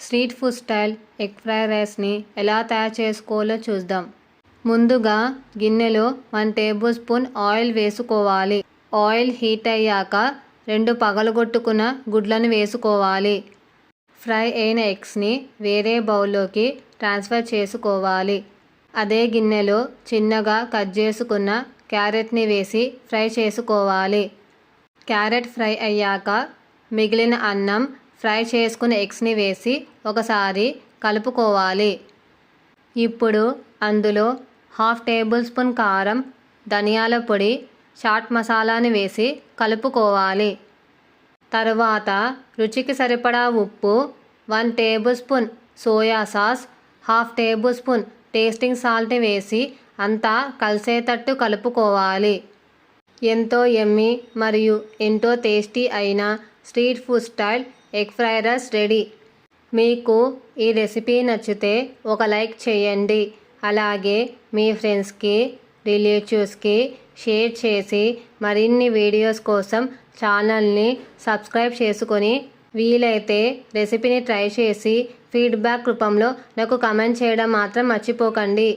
Street food style egg fried రైస్ని ఎలా తయారు చేసుకోవాలో చూద్దాం. ముందుగా గిన్నెలో 1 టేబుల్ స్పూన్ ఆయిల్ వేసుకోవాలి. ఆయిల్ హీట్ అయ్యాక 2 పగలగొట్టుకున్న గుడ్లను వేసుకోవాలి. ఫ్రై అయిన ఎగ్స్ని వేరే బౌల్లోకి ట్రాన్స్ఫర్ చేసుకోవాలి. అదే గిన్నెలో చిన్నగా కట్ చేసుకున్న క్యారెట్ని వేసి ఫ్రై చేసుకోవాలి. క్యారెట్ ఫ్రై అయ్యాక మిగిలిన అన్నం, ఫ్రై చేసుకున్న ఎగ్స్ని వేసి ఒకసారి కలుపుకోవాలి. ఇప్పుడు అందులో 1/2 టేబుల్ స్పూన్ కారం, ధనియాల పొడి, చాట్ మసాలాని వేసి కలుపుకోవాలి. తరువాత రుచికి సరిపడా ఉప్పు, 1 table spoon soya sauce, 1/2 table spoon tasting salt వేసి అంతా కలిసేటట్టు కలుపుకోవాలి. ఎంతో యమ్మీ మరియు ఎంతో టేస్టీ అయిన street food style egg fried rice ready. మీకు ఈ రెసిపీ నచ్చితే ఒక లైక్ చేయండి. అలాగే మీ ఫ్రెండ్స్కి, రిలేటివ్స్కి షేర్ చేసి మరిన్ని వీడియోస్ కోసం ఛానల్ని సబ్స్క్రైబ్ చేసుకొని వీలైతే రెసిపీని ట్రై చేసి ఫీడ్బ్యాక్ రూపంలో నాకు కామెంట్ చేయడం మాత్రం మర్చిపోకండి.